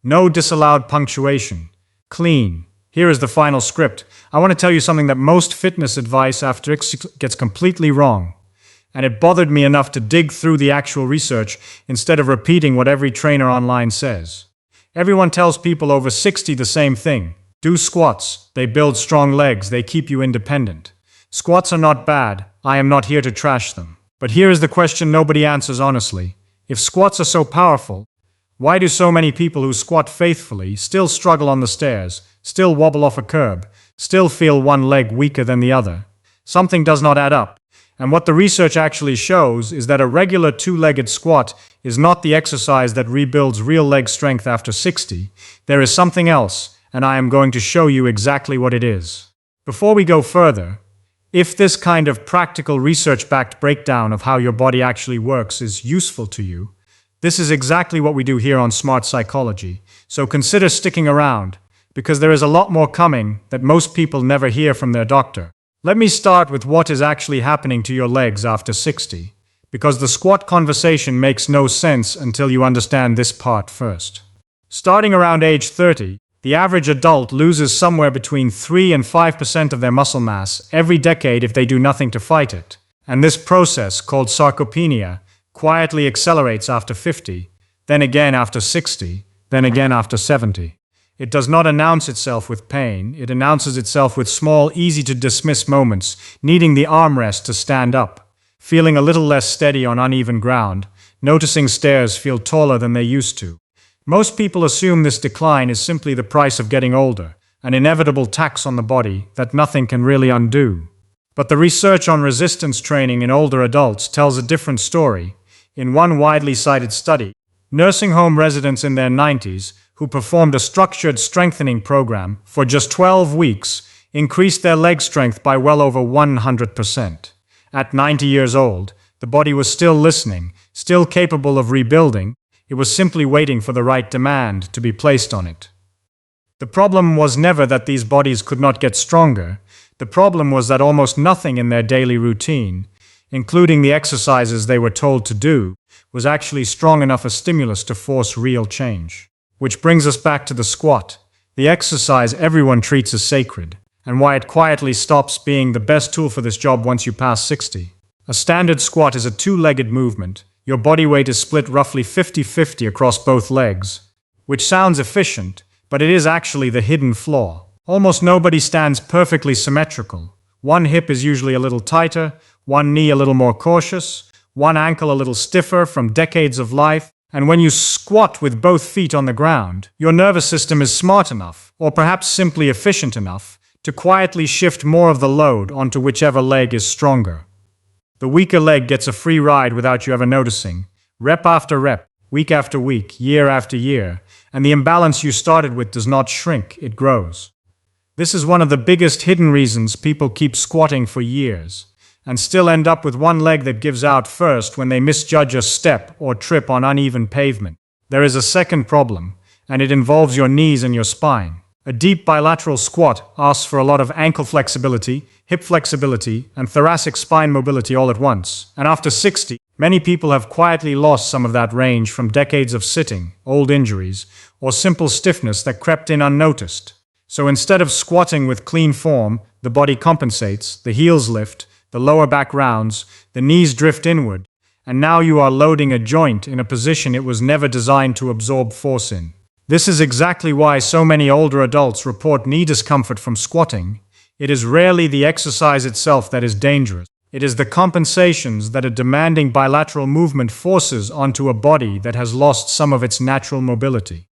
No disallowed punctuation. Clean. Here is the final script. I want to tell you something that most fitness advice after it gets completely wrong. And it bothered me enough to dig through the actual research instead of repeating what every trainer online says. Everyone tells people over 60 the same thing. Do squats. They build strong legs. They keep you independent. Squats are not bad. I am not here to trash them. But here is the question nobody answers honestly. If squats are so powerful, why do so many people who squat faithfully still struggle on the stairs, still wobble off a curb, still feel one leg weaker than the other? Something does not add up. And what the research actually shows is that a regular two-legged squat is not the exercise that rebuilds real leg strength after 60. There is something else, and I am going to show you exactly what it is. Before we go further, if this kind of practical research-backed breakdown of how your body actually works is useful to you, this is exactly what we do here on Smart Psychology. So consider sticking around, because there is a lot more coming that most people never hear from their doctor. Let me start with what is actually happening to your legs after 60, because the squat conversation makes no sense until you understand this part first. Starting around age 30, the average adult loses somewhere between 3 and 5% of their muscle mass every decade if they do nothing to fight it. And this process, called sarcopenia, quietly accelerates after 50, then again after 60, then again after 70. It does not announce itself with pain, it announces itself with small, easy-to-dismiss moments, needing the armrest to stand up, feeling a little less steady on uneven ground, noticing stairs feel taller than they used to. Most people assume this decline is simply the price of getting older, an inevitable tax on the body that nothing can really undo. But the research on resistance training in older adults tells a different story. In one widely cited study, nursing home residents in their 90s who performed a structured strengthening program for just 12 weeks increased their leg strength by well over 100%. At 90 years old, the body was still listening, still capable of rebuilding. It was simply waiting for the right demand to be placed on it. The problem was never that these bodies could not get stronger. The problem was that almost nothing in their daily routine, including the exercises they were told to do, was actually strong enough a stimulus to force real change. Which brings us back to the squat, the exercise everyone treats as sacred, and why it quietly stops being the best tool for this job once you pass 60. A standard squat is a two-legged movement. Your body weight is split roughly 50-50 across both legs, which sounds efficient, but it is actually the hidden flaw. Almost nobody stands perfectly symmetrical. One hip is usually a little tighter, one knee a little more cautious, one ankle a little stiffer from decades of life. And when you squat with both feet on the ground, your nervous system is smart enough, or perhaps simply efficient enough, to quietly shift more of the load onto whichever leg is stronger. The weaker leg gets a free ride without you ever noticing, rep after rep, week after week, year after year, and the imbalance you started with does not shrink, it grows. This is one of the biggest hidden reasons people keep squatting for years, and still end up with one leg that gives out first when they misjudge a step or trip on uneven pavement. There is a second problem, and it involves your knees and your spine. A deep bilateral squat asks for a lot of ankle flexibility, hip flexibility, and thoracic spine mobility all at once. And after 60, many people have quietly lost some of that range from decades of sitting, old injuries, or simple stiffness that crept in unnoticed. So instead of squatting with clean form, the body compensates, the heels lift, the lower back rounds, the knees drift inward, and now you are loading a joint in a position it was never designed to absorb force in. This is exactly why so many older adults report knee discomfort from squatting. It is rarely the exercise itself that is dangerous. It is the compensations that a demanding bilateral movement forces onto a body that has lost some of its natural mobility.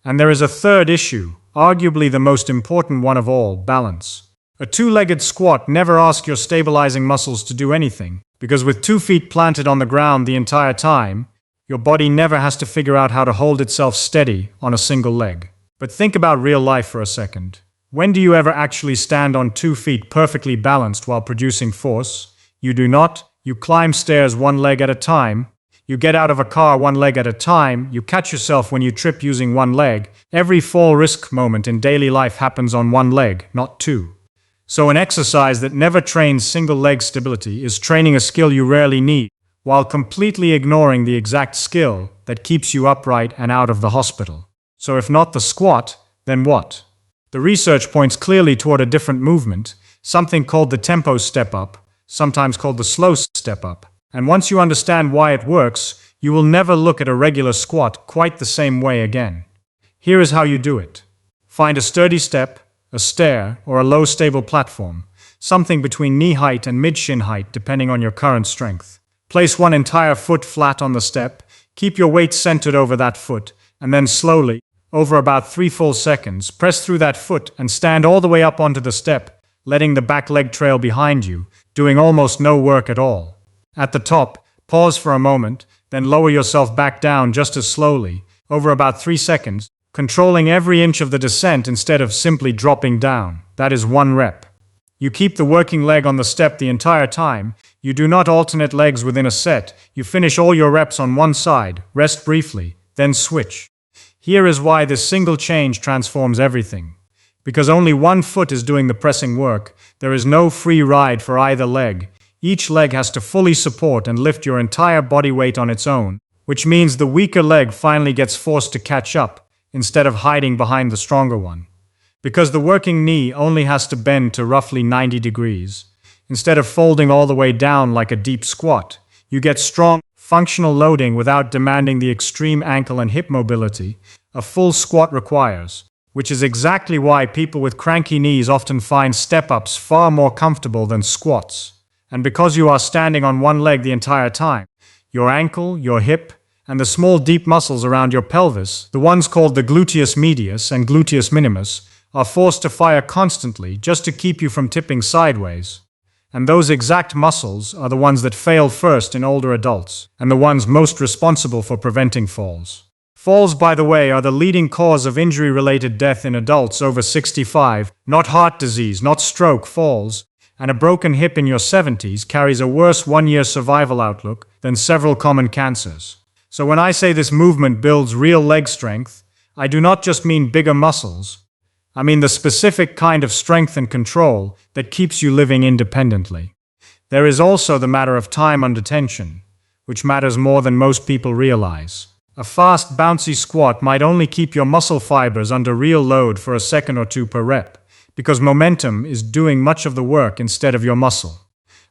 And there is a third issue, arguably the most important one of all, balance. A two-legged squat never asks your stabilizing muscles to do anything, because with 2 feet planted on the ground the entire time, your body never has to figure out how to hold itself steady on a single leg. But think about real life for a second. When do you ever actually stand on 2 feet perfectly balanced while producing force? You do not. You climb stairs one leg at a time. You get out of a car one leg at a time. You catch yourself when you trip using one leg. Every fall risk moment in daily life happens on one leg, not two. So an exercise that never trains single leg stability is training a skill you rarely need, while completely ignoring the exact skill that keeps you upright and out of the hospital. So if not the squat, then what? The research points clearly toward a different movement, something called the tempo step-up, sometimes called the slow step-up. And once you understand why it works, you will never look at a regular squat quite the same way again. Here is how you do it. Find a sturdy step, a stair, or a low stable platform, something between knee height and mid-shin height depending on your current strength. Place one entire foot flat on the step, keep your weight centered over that foot, and then slowly, over about 3 full seconds, press through that foot and stand all the way up onto the step, letting the back leg trail behind you, doing almost no work at all. At the top, pause for a moment, then lower yourself back down just as slowly, over about 3 seconds, controlling every inch of the descent instead of simply dropping down. That is 1 rep. You keep the working leg on the step the entire time. You do not alternate legs within a set. You finish all your reps on one side, rest briefly, then switch. Here is why this single change transforms everything. Because only one foot is doing the pressing work, there is no free ride for either leg. Each leg has to fully support and lift your entire body weight on its own, which means the weaker leg finally gets forced to catch up, instead of hiding behind the stronger one. Because the working knee only has to bend to roughly 90 degrees. Instead of folding all the way down like a deep squat, you get strong, functional loading without demanding the extreme ankle and hip mobility a full squat requires, which is exactly why people with cranky knees often find step-ups far more comfortable than squats. And because you are standing on one leg the entire time, your ankle, your hip, and the small deep muscles around your pelvis, the ones called the gluteus medius and gluteus minimus, are forced to fire constantly just to keep you from tipping sideways. And those exact muscles are the ones that fail first in older adults, and the ones most responsible for preventing falls. Falls, by the way, are the leading cause of injury-related death in adults over 65, not heart disease, not stroke, falls, and a broken hip in your 70s carries a worse 1-year survival outlook than several common cancers. So when I say this movement builds real leg strength, I do not just mean bigger muscles. I mean the specific kind of strength and control that keeps you living independently. There is also the matter of time under tension, which matters more than most people realize. A fast, bouncy squat might only keep your muscle fibers under real load for a second or two per rep, because momentum is doing much of the work instead of your muscle.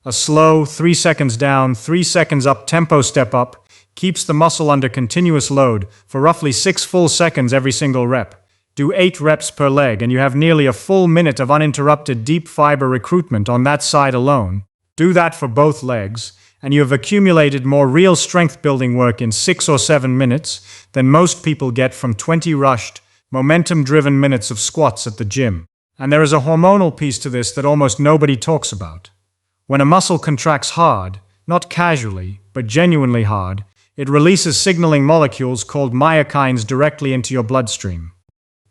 A slow 3 seconds down, 3 seconds up tempo step up keeps the muscle under continuous load for roughly 6 full seconds every single rep. Do 8 reps per leg and you have nearly a full minute of uninterrupted deep fiber recruitment on that side alone. Do that for both legs, and you have accumulated more real strength-building work in 6 or 7 minutes than most people get from 20 rushed, momentum-driven minutes of squats at the gym. And there is a hormonal piece to this that almost nobody talks about. When a muscle contracts hard, not casually, but genuinely hard, it releases signaling molecules called myokines directly into your bloodstream.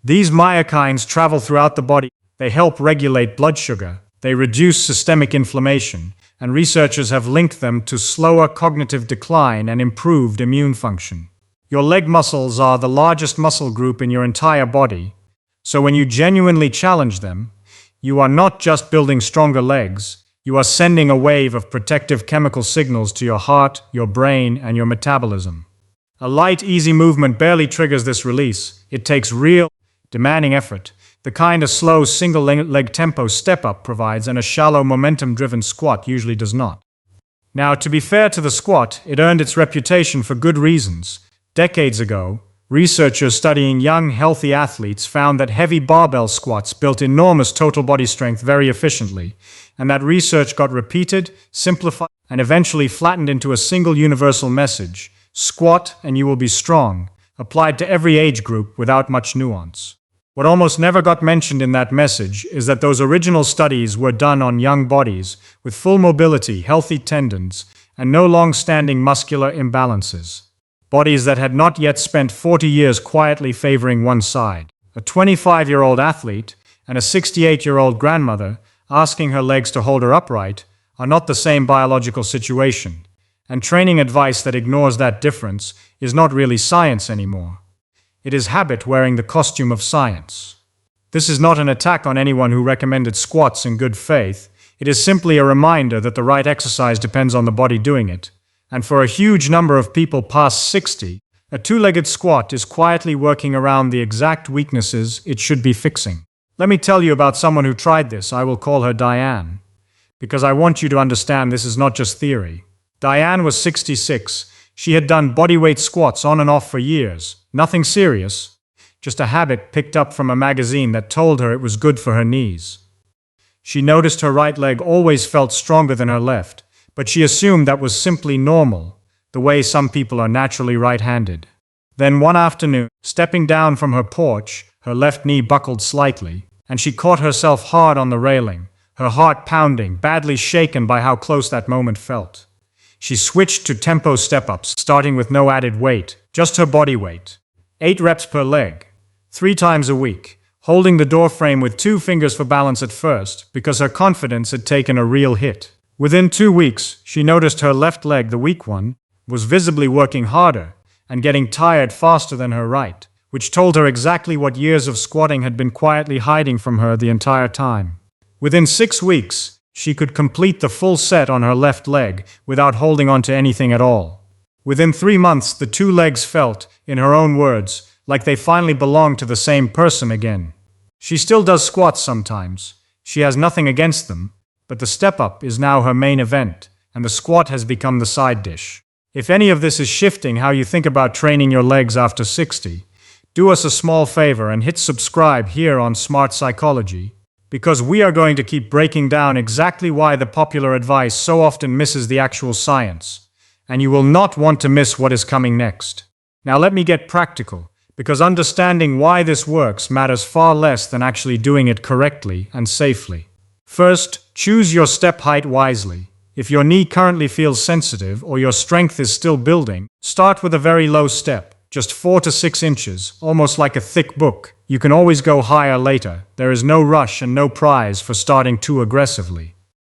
These myokines travel throughout the body. They help regulate blood sugar. They reduce systemic inflammation, and researchers have linked them to slower cognitive decline and improved immune function. Your leg muscles are the largest muscle group in your entire body, so when you genuinely challenge them, you are not just building stronger legs, you are sending a wave of protective chemical signals to your heart, your brain, and your metabolism. A light, easy movement barely triggers this release. It takes real, demanding effort, the kind a slow single-leg tempo step-up provides and a shallow momentum-driven squat usually does not. Now, to be fair to the squat, it earned its reputation for good reasons. Decades ago, researchers studying young, healthy athletes found that heavy barbell squats built enormous total body strength very efficiently, and that research got repeated, simplified, and eventually flattened into a single universal message: squat and you will be strong, applied to every age group without much nuance. What almost never got mentioned in that message is that those original studies were done on young bodies with full mobility, healthy tendons, and no long-standing muscular imbalances. Bodies that had not yet spent 40 years quietly favoring one side. A 25-year-old athlete and a 68-year-old grandmother asking her legs to hold her upright are not the same biological situation, and training advice that ignores that difference is not really science anymore. It is habit wearing the costume of science. This is not an attack on anyone who recommended squats in good faith. It is simply a reminder that the right exercise depends on the body doing it. And for a huge number of people past 60, A two-legged squat is quietly working around the exact weaknesses it should be fixing. Let me tell you about someone who tried this. I will call her Diane, because I want you to understand this is not just theory. Diane was 66. She had done bodyweight squats on and off for years. Nothing serious, just a habit picked up from a magazine that told her it was good for her knees. She noticed her right leg always felt stronger than her left, but she assumed that was simply normal, the way some people are naturally right-handed. Then one afternoon, stepping down from her porch, her left knee buckled slightly, and she caught herself hard on the railing, her heart pounding, badly shaken by how close that moment felt. She switched to tempo step-ups, starting with no added weight, just her body weight. 8 reps per leg, 3 times a week, holding the door frame with 2 fingers for balance at first, because her confidence had taken a real hit. Within 2 weeks, she noticed her left leg, the weak one, was visibly working harder and getting tired faster than her right, which told her exactly what years of squatting had been quietly hiding from her the entire time. Within 6 weeks, she could complete the full set on her left leg without holding on to anything at all. Within 3 months, the 2 legs felt, in her own words, like they finally belonged to the same person again. She still does squats sometimes. She has nothing against them, but the step-up is now her main event, and the squat has become the side dish. If any of this is shifting how you think about training your legs after 60, do us a small favor and hit subscribe here on Smart Psychology, because we are going to keep breaking down exactly why the popular advice so often misses the actual science, and you will not want to miss what is coming next. Now let me get practical, because understanding why this works matters far less than actually doing it correctly and safely. First, choose your step height wisely. If your knee currently feels sensitive or your strength is still building, start with a very low step, just 4 to 6 inches, almost like a thick book. You can always go higher later. There is no rush and no prize for starting too aggressively.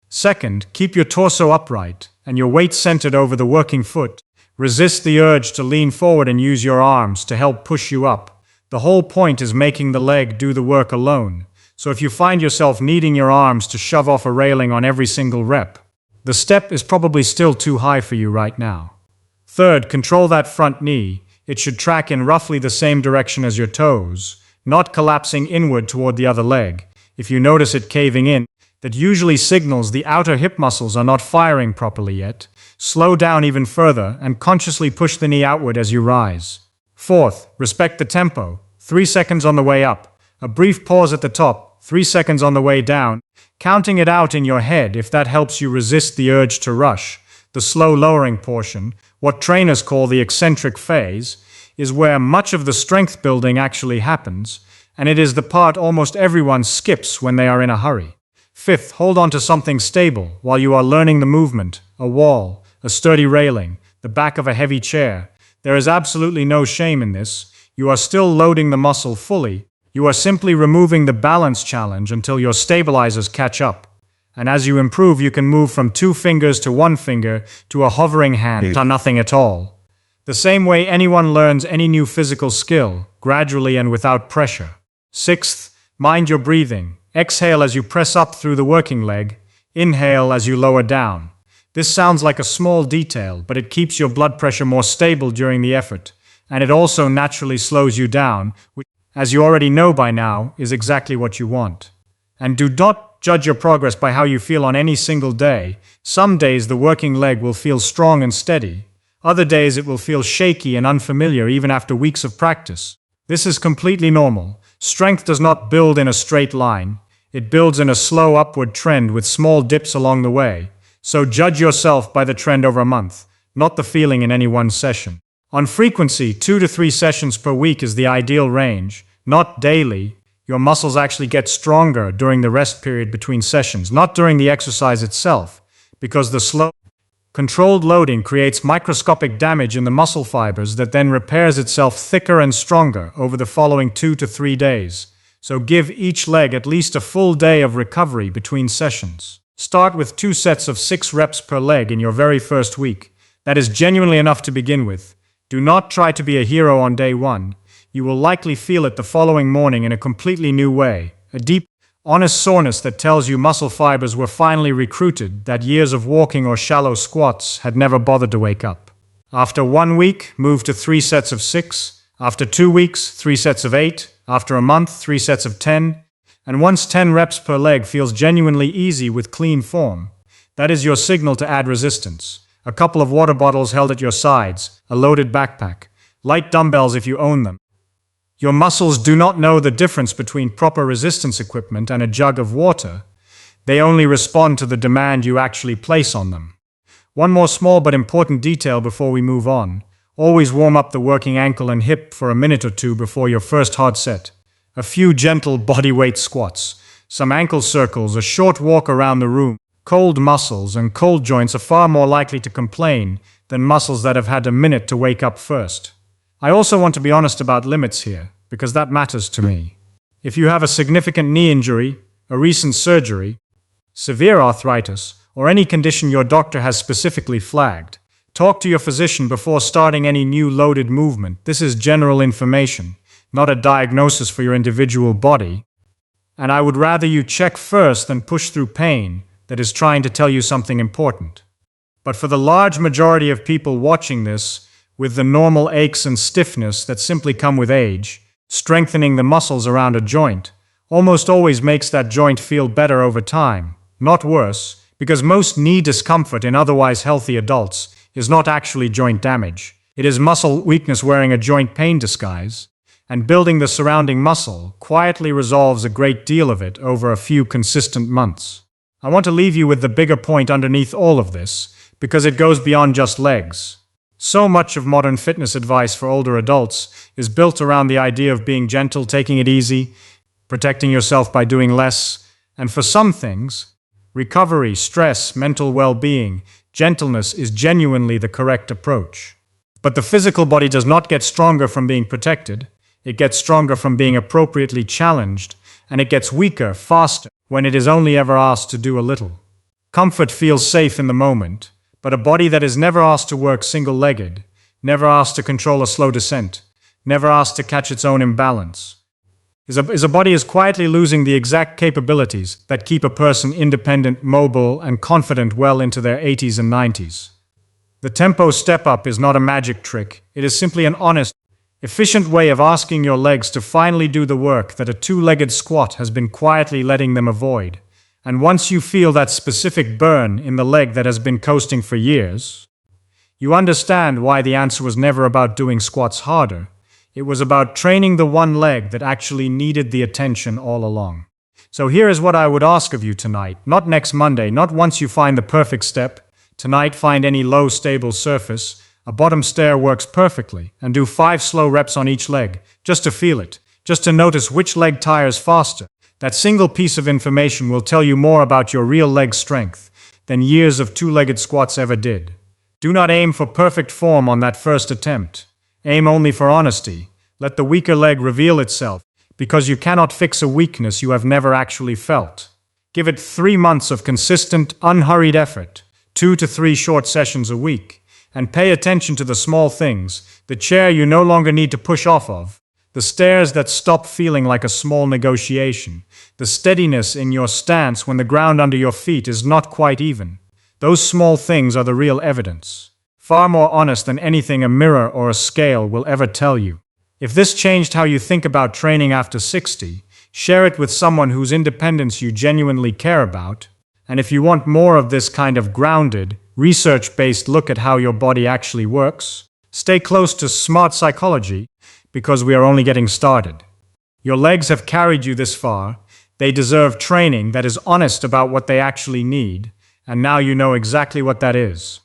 Second, keep your torso upright and your weight centered over the working foot. Resist the urge to lean forward and use your arms to help push you up. The whole point is making the leg do the work alone. So if you find yourself needing your arms to shove off a railing on every single rep, the step is probably still too high for you right now. Third, control that front knee. It should track in roughly the same direction as your toes, not collapsing inward toward the other leg. If you notice it caving in, that usually signals the outer hip muscles are not firing properly yet. Slow down even further and consciously push the knee outward as you rise. Fourth, respect the tempo. 3 seconds on the way up, a brief pause at the top, 3 seconds on the way down, counting it out in your head if that helps you resist the urge to rush. The slow lowering portion, what trainers call the eccentric phase, is where much of the strength building actually happens, and it is the part almost everyone skips when they are in a hurry. Fifth, hold on to something stable while you are learning the movement, a wall, a sturdy railing, the back of a heavy chair. There is absolutely no shame in this. You are still loading the muscle fully. You are simply removing the balance challenge until your stabilizers catch up. And as you improve, you can move from 2 fingers to 1 finger to a hovering hand to nothing at all. The same way anyone learns any new physical skill, gradually and without pressure. Sixth, mind your breathing. Exhale as you press up through the working leg. Inhale as you lower down. This sounds like a small detail, but it keeps your blood pressure more stable during the effort, and it also naturally slows you down, which, as you already know by now, is exactly what you want. And do not judge your progress by how you feel on any single day. Some days the working leg will feel strong and steady. Other days it will feel shaky and unfamiliar even after weeks of practice. This is completely normal. Strength does not build in a straight line. It builds in a slow upward trend with small dips along the way. So judge yourself by the trend over a month, not the feeling in any one session. On frequency, 2 to 3 sessions per week is the ideal range, not daily. Your muscles actually get stronger during the rest period between sessions, not during the exercise itself, because the slow, controlled loading creates microscopic damage in the muscle fibers that then repairs itself thicker and stronger over the following 2 to 3 days. So give each leg at least a full day of recovery between sessions. Start with 2 sets of 6 reps per leg in your very first week. That is genuinely enough to begin with. Do not try to be a hero on day 1. You will likely feel it the following morning in a completely new way. A deep, honest soreness that tells you muscle fibers were finally recruited, that years of walking or shallow squats had never bothered to wake up. After 1 week, move to 3 sets of 6. After 2 weeks, 3 sets of 8. After a month, 3 sets of 10. And once 10 reps per leg feels genuinely easy with clean form, that is your signal to add resistance. A couple of water bottles held at your sides, a loaded backpack, light dumbbells if you own them. Your muscles do not know the difference between proper resistance equipment and a jug of water. They only respond to the demand you actually place on them. One more small but important detail before we move on. Always warm up the working ankle and hip for a minute or two before your first hard set. A few gentle bodyweight squats, some ankle circles, a short walk around the room. Cold muscles and cold joints are far more likely to complain than muscles that have had a minute to wake up first. I also want to be honest about limits here, because that matters to me. If you have a significant knee injury, a recent surgery, severe arthritis, or any condition your doctor has specifically flagged, talk to your physician before starting any new loaded movement. This is general information, not a diagnosis for your individual body. And I would rather you check first than push through pain that is trying to tell you something important. But for the large majority of people watching this, with the normal aches and stiffness that simply come with age, strengthening the muscles around a joint almost always makes that joint feel better over time, not worse, because most knee discomfort in otherwise healthy adults is not actually joint damage. It is muscle weakness wearing a joint pain disguise, and building the surrounding muscle quietly resolves a great deal of it over a few consistent months. I want to leave you with the bigger point underneath all of this, because it goes beyond just legs. So much of modern fitness advice for older adults is built around the idea of being gentle, taking it easy, protecting yourself by doing less, and for some things, recovery, stress, mental well-being, gentleness is genuinely the correct approach. But the physical body does not get stronger from being protected, it gets stronger from being appropriately challenged, and it gets weaker, faster, when it is only ever asked to do a little. Comfort feels safe in the moment, but a body that is never asked to work single-legged, never asked to control a slow descent, never asked to catch its own imbalance, is a body quietly losing the exact capabilities that keep a person independent, mobile, and confident well into their 80s and 90s. The tempo step-up is not a magic trick, it is simply an honest, efficient way of asking your legs to finally do the work that a two-legged squat has been quietly letting them avoid. And once you feel that specific burn in the leg that has been coasting for years, you understand why the answer was never about doing squats harder. It was about training the one leg that actually needed the attention all along. So here is what I would ask of you tonight, not next Monday, not once you find the perfect step. Tonight, find any low, stable surface. A bottom stair works perfectly, and do 5 slow reps on each leg, just to feel it, just to notice which leg tires faster. That single piece of information will tell you more about your real leg strength than years of two-legged squats ever did. Do not aim for perfect form on that first attempt. Aim only for honesty. Let the weaker leg reveal itself, because you cannot fix a weakness you have never actually felt. Give it 3 months of consistent, unhurried effort, 2 to 3 short sessions a week, and pay attention to the small things, the chair you no longer need to push off of, the stairs that stop feeling like a small negotiation, the steadiness in your stance when the ground under your feet is not quite even. Those small things are the real evidence, far more honest than anything a mirror or a scale will ever tell you. If this changed how you think about training after 60, share it with someone whose independence you genuinely care about. And if you want more of this kind of grounded, research-based look at how your body actually works, stay close to Smart Psychology, because we are only getting started. Your legs have carried you this far. They deserve training that is honest about what they actually need, and now you know exactly what that is.